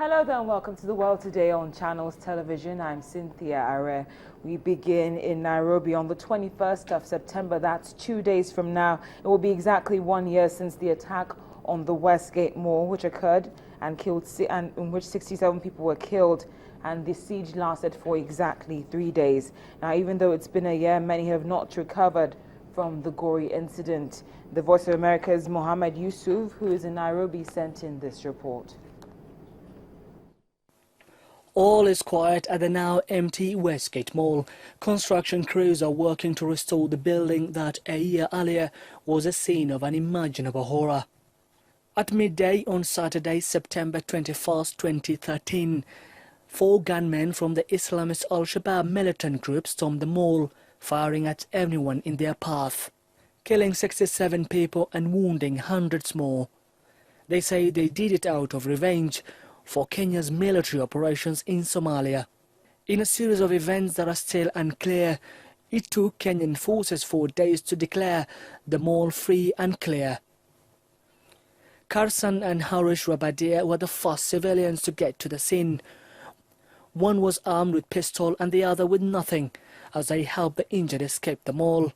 Hello there and welcome to The World Today on Channels Television. I'm Cynthia Are. We begin in Nairobi on the 21st of September. That's 2 days from now. It will be exactly 1 year since the attack on the Westgate Mall, which occurred and in which 67 people were killed. And the siege lasted for exactly 3 days. Now, even though it's been a year, many have not recovered from the gory incident. The Voice of America's Mohammed Yusuf, who is in Nairobi, sent in this report. All is quiet at the now empty Westgate Mall. Construction crews are working to restore the building that a year earlier was a scene of unimaginable horror. At midday on Saturday, September 21st, 2013, 4 gunmen from the Islamist Al-Shabaab militant group stormed the mall, firing at everyone in their path, killing 67 people and wounding hundreds more. They say they did it out of revenge for Kenya's military operations in Somalia. In a series of events that are still unclear, it took Kenyan forces 4 days to declare the mall free and clear. Karsan and Harish Rabadia were the first civilians to get to the scene. One was armed with pistol and the other with nothing, as they helped the injured escape the mall.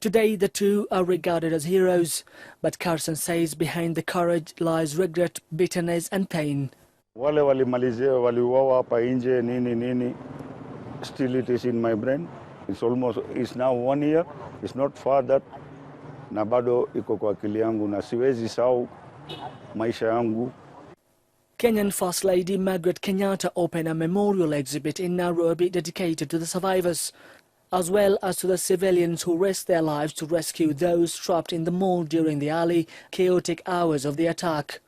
Today the two are regarded as heroes, but Karsan says behind the courage lies regret, bitterness and pain. Wale walimalizia waliuawa hapa nje nini still it is in my brain. It's now 1 year. It's not far that na bado iko kwa akili yangu na siwezi sahau maisha yangu. Kenyan First Lady Margaret Kenyatta opened a memorial exhibit in Nairobi dedicated to the survivors, as well as to the civilians who risked their lives to rescue those trapped in the mall during the early, chaotic hours of the attack.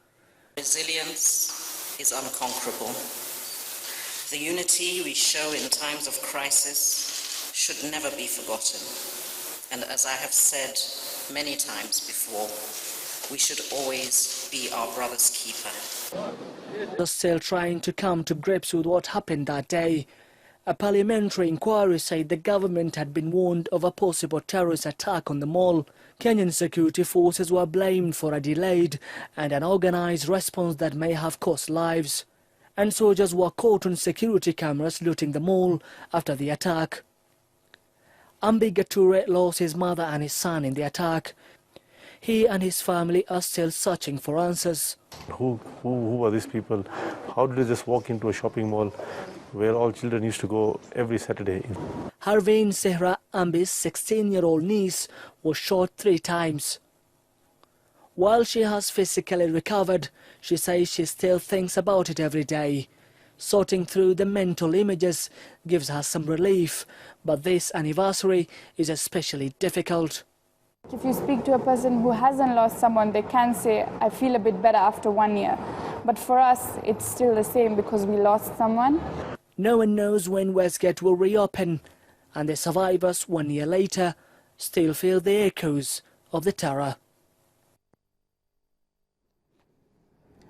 Resilience is unconquerable. The unity we show in times of crisis should never be forgotten. And as I have said many times before, we should always be our brother's keeper. They're still trying to come to grips with what happened that day. A parliamentary inquiry said the government had been warned of a possible terrorist attack on the mall. Kenyan security forces were blamed for a delayed and unorganized response that may have cost lives. And soldiers were caught on security cameras looting the mall after the attack. Ambi Gature lost his mother and his son in the attack. He and his family are still searching for answers. Who are these people? How did they just walk into a shopping mall where all children used to go every Saturday? Harveen Sehra Ambi's 16-year-old niece was shot 3 times. While she has physically recovered, she says she still thinks about it every day. Sorting through the mental images gives her some relief, but this anniversary is especially difficult. If you speak to a person who hasn't lost someone, they can say, I feel a bit better after 1 year. But for us, it's still the same because we lost someone. No one knows when Westgate will reopen, and the survivors 1 year later still feel the echoes of the terror.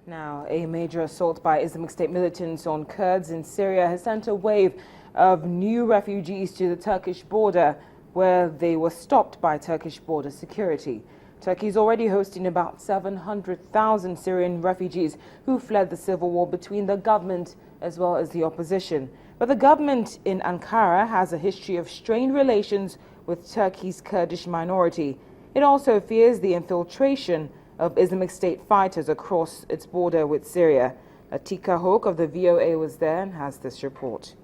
Now, a major assault by Islamic State militants on Kurds in Syria has sent a wave of new refugees to the Turkish border, where they were stopped by Turkish border security. Turkey is already hosting about 700,000 Syrian refugees who fled the civil war between the government as well as the opposition. But the government in Ankara has a history of strained relations with Turkey's Kurdish minority. It also fears the infiltration of Islamic State fighters across its border with Syria. Atika Hoke of the VOA was there and has this report.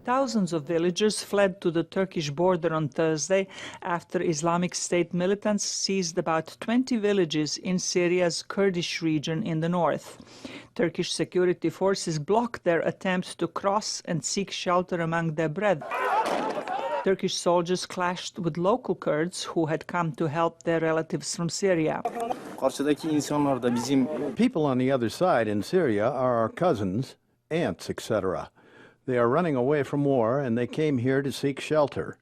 Thousands of villagers fled to the Turkish border on Thursday after Islamic State militants seized about 20 villages in Syria's Kurdish region in the north. Turkish security forces blocked their attempts to cross and seek shelter among their brethren. Turkish soldiers clashed with local Kurds who had come to help their relatives from Syria. People on the other side in Syria are our cousins, aunts, etc. They are running away from war and they came here to seek shelter.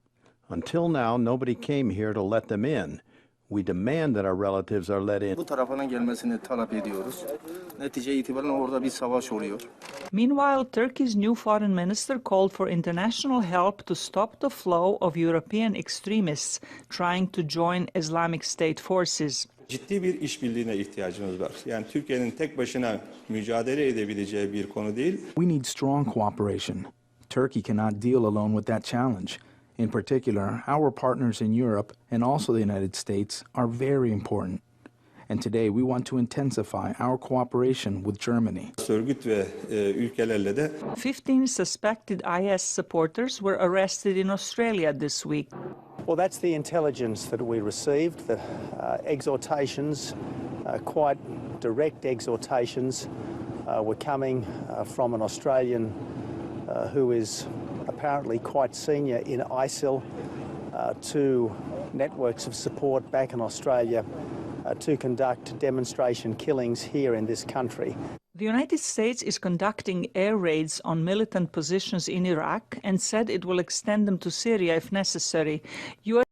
Until now, nobody came here to let them in. We demand that our relatives are let in. Bu tarafına gelmesini talep ediyoruz. Netice itibariyle orada bir savaş oluyor. Meanwhile, Turkey's new foreign minister called for international help to stop the flow of European extremists trying to join Islamic State forces. Ciddi bir işbirliğine ihtiyacımız var. Yani Türkiye'nin tek başına mücadele edebileceği bir konu değil. We need strong cooperation. Turkey cannot deal alone with that challenge. In particular, our partners in Europe and also the United States are very important. And today we want to intensify our cooperation with Germany. Örgüt ve ülkelerle de 15 suspected IS supporters were arrested in Australia this week. Well, that's the intelligence that we received, the exhortations, quite direct exhortations, were coming from an Australian who is apparently quite senior in ISIL to networks of support back in Australia to conduct demonstration killings here in this country. The United States is conducting air raids on militant positions in Iraq and said it will extend them to Syria if necessary.